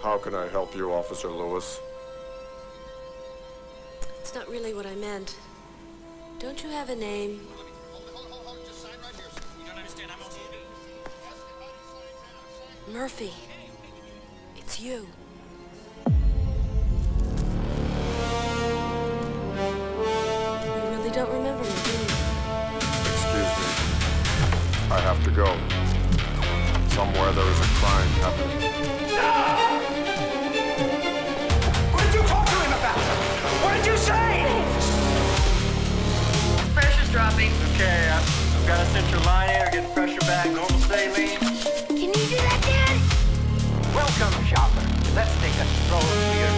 How can I help you, Officer Lewis? It's not really what I meant. Don't you have a name? Hold. Just sign right here. You don't understand. I'm on TV. Murphy. It's you. You really don't remember me, do you? Excuse me. I have to go. Somewhere there is a crime happening. What did you talk to him about? What did you say? Pressure's dropping. Okay, I've got a central line here, get the pressure back, normal saline. Can you do that, Dad? Welcome, shopper. Let's take a stroll through your...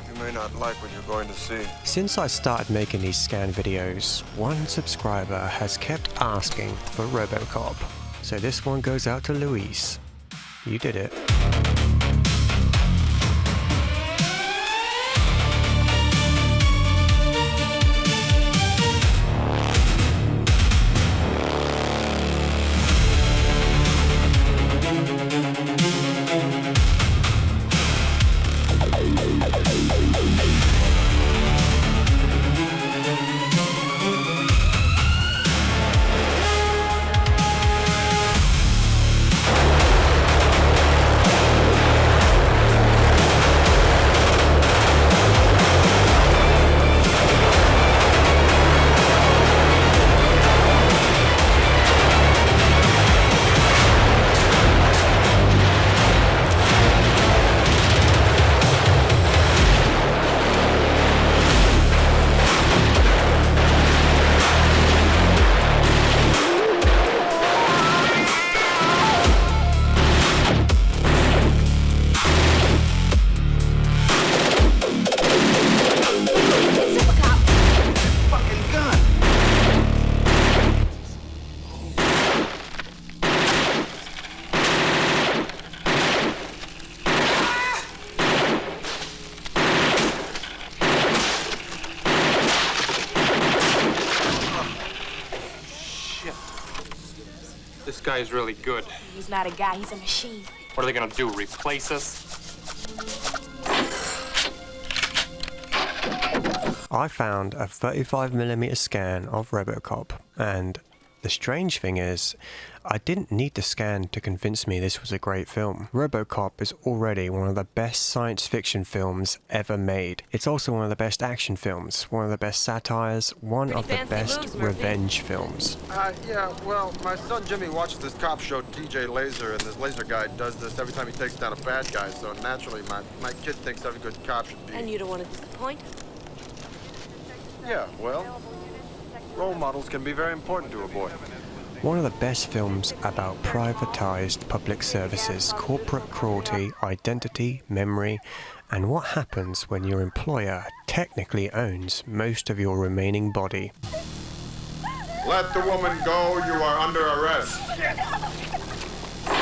You may not like what you're going to see. Since I started making these scan videos, one subscriber has kept asking for Robocop. So this one goes out to Luis. You did it. This guy is really good. He's not a guy, he's a machine. What are they gonna do, replace us? I found a 35mm scan of Robocop, and the strange thing is, I didn't need the scan to convince me this was a great film. Robocop is already one of the best science fiction films ever made. It's also one of the best action films, one of the best satires, one of the best revenge films. Yeah, well, my son Jimmy watches this cop show, DJ Laser, and this laser guy does this every time he takes down a bad guy, so naturally my kid thinks every good cop should be... And you don't want to disappoint? Yeah, well, role models can be very important to a boy. One of the best films about privatized public services, corporate cruelty, identity, memory, and what happens when your employer technically owns most of your remaining body. Let the woman go, you are under arrest.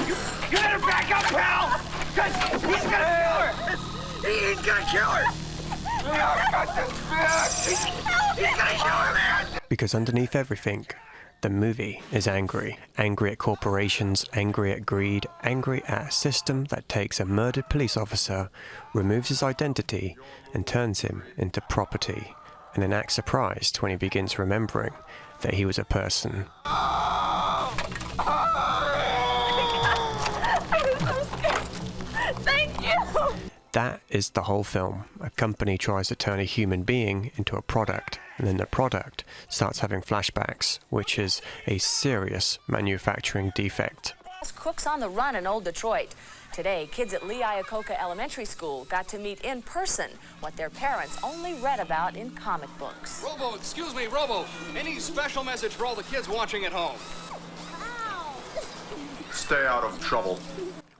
You better back up, pal! Because he's gonna kill her! He's gonna kill her! He's gonna kill her, man! Because underneath everything, the movie is angry. Angry at corporations, angry at greed, angry at a system that takes a murdered police officer, removes his identity, and turns him into property, and then acts surprised when he begins remembering that he was a person. Thank you! That is the whole film. A company tries to turn a human being into a product, and then the product starts having flashbacks, which is a serious manufacturing defect. Crooks on the run in Old Detroit. Today, kids at Lee Iacocca Elementary School got to meet in person what their parents only read about in comic books. Robo, excuse me, Robo. Any special message for all the kids watching at home? Stay out of trouble.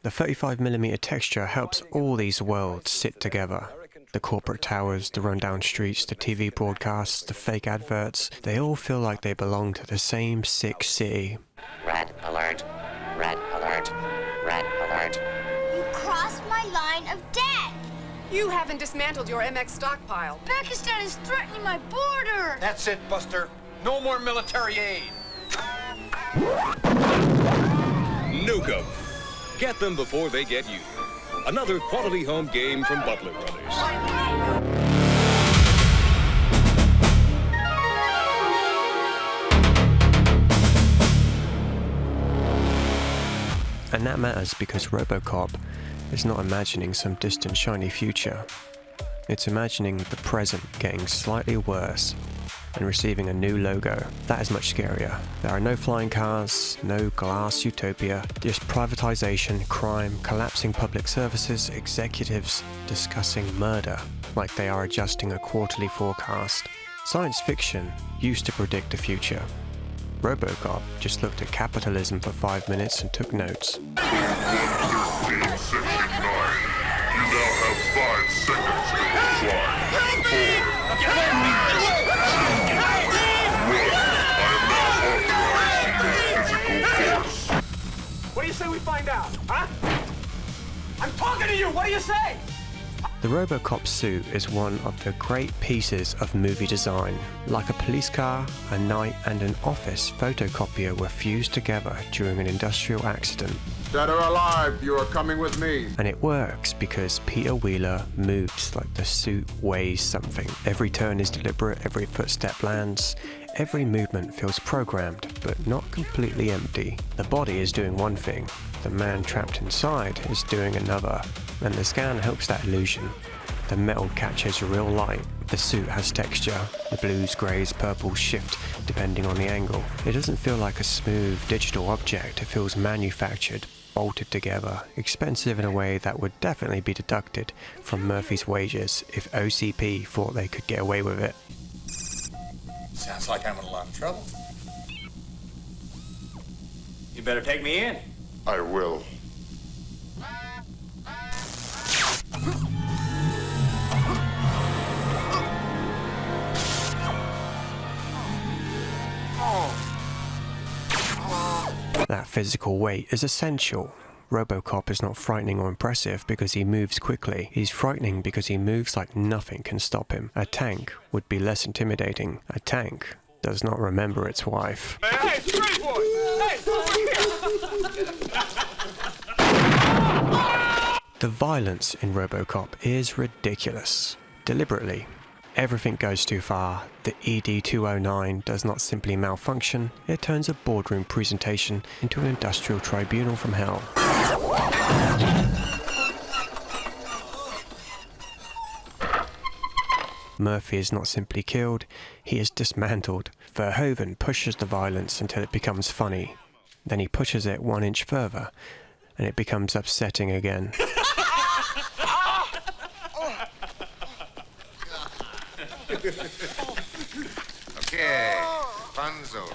The 35mm texture helps all these worlds sit together. The corporate towers, the rundown streets, the TV broadcasts, the fake adverts, they all feel like they belong to the same sick city. Red alert, red alert, red alert. You crossed my line of death! You haven't dismantled your MX stockpile. Pakistan is threatening my border. That's it, Buster. No more military aid. Nuke 'em. Get them before they get you. Another quality home game from Butler Brothers. And that matters because RoboCop is not imagining some distant shiny future. It's imagining the present getting slightly worse and receiving a new logo. That is much scarier. There are no flying cars, no glass utopia, just privatization, crime, collapsing public services, executives discussing murder like they are adjusting a quarterly forecast. Science fiction used to predict the future. RoboCop just looked at capitalism for 5 minutes and took notes. What do you say we find out, huh? I'm talking to you, what do you say? The RoboCop suit is one of the great pieces of movie design. Like a police car, a night and an office photocopier were fused together during an industrial accident. Dead or alive, you are coming with me. And it works because Peter Wheeler moves like the suit weighs something. Every turn is deliberate, every footstep lands, every movement feels programmed, but not completely empty. The body is doing one thing, the man trapped inside is doing another, and the scan helps that illusion. The metal catches real light, the suit has texture, the blues, greys, purples shift depending on the angle. It doesn't feel like a smooth digital object, it feels manufactured, bolted together, expensive in a way that would definitely be deducted from Murphy's wages if OCP thought they could get away with it. Sounds like I'm in a lot of trouble. You better take me in. I will. That physical weight is essential. RoboCop is not frightening or impressive because he moves quickly. He's frightening because he moves like nothing can stop him. A tank would be less intimidating. A tank does not remember its wife. Hey, straight boy! Hey, over here! The violence in RoboCop is ridiculous. Deliberately. Everything goes too far. The ED-209 does not simply malfunction, it turns a boardroom presentation into an industrial tribunal from hell. Murphy is not simply killed, he is dismantled. Verhoeven pushes the violence until it becomes funny. Then he pushes it 1 inch further, and it becomes upsetting again. Okay, fun zone.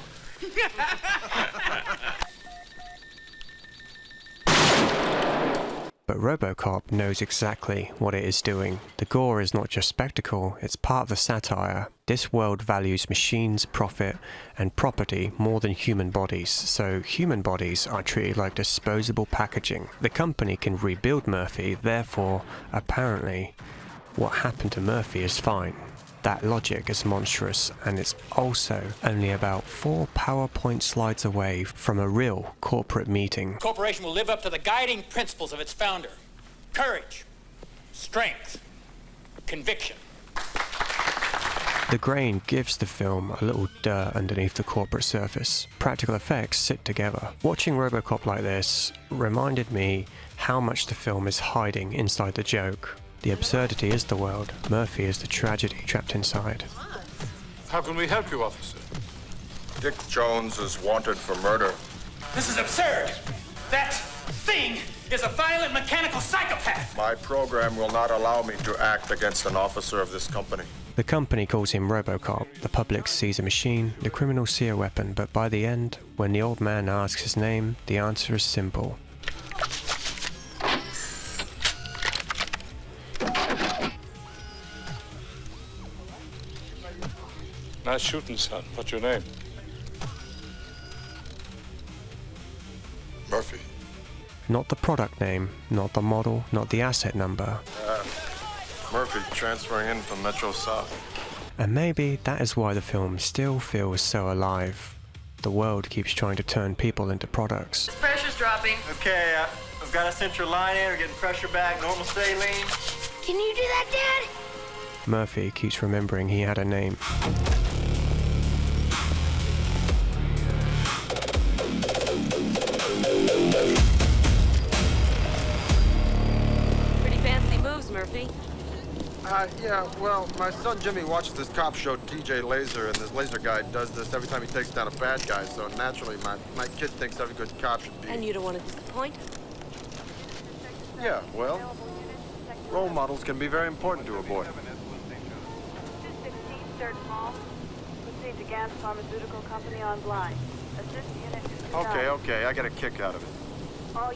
But RoboCop knows exactly what it is doing. The gore is not just spectacle, it's part of the satire. This world values machines, profit, and property more than human bodies, so human bodies are treated like disposable packaging. The company can rebuild Murphy, therefore, apparently, what happened to Murphy is fine. That logic is monstrous, and it's also only about 4 PowerPoint slides away from a real corporate meeting. The corporation will live up to the guiding principles of its founder. Courage, strength, conviction. The grain gives the film a little dirt underneath the corporate surface. Practical effects sit together. Watching RoboCop like this reminded me how much the film is hiding inside the joke. The absurdity is the world. Murphy is the tragedy trapped inside. How can we help you, officer? Dick Jones is wanted for murder. This is absurd. That thing is a violent mechanical psychopath. My program will not allow me to act against an officer of this company. The company calls him RoboCop. The public sees a machine, the criminals see a weapon, but by the end, when the old man asks his name, the answer is simple. Nice shooting, son. What's your name? Murphy. Not the product name, not the model, not the asset number. Murphy transferring in from Metro South. And maybe that is why the film still feels so alive. The world keeps trying to turn people into products. Pressure's dropping. Okay, I've got a central line in. We're getting pressure back. Normal saline. Can you do that, Dad? Murphy keeps remembering he had a name. Pretty fancy moves, Murphy. Yeah, well, my son Jimmy watches this cop show, DJ Laser, and this laser guy does this every time he takes down a bad guy, so naturally my kid thinks every good cop should be... And you don't want to disappoint? Yeah, well, role models can be very important to a boy. 216 third mall. Proceed to Gas Pharmaceutical Company on blind. Assist unit 59. Okay, I get a kick out of it. All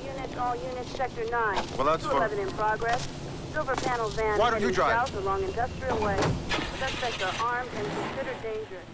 units, sector 9. Well, that's for... 211 in progress. Silver panel van Why don't you heading drive? south along Industrial Way. Suspects are armed and considered dangerous.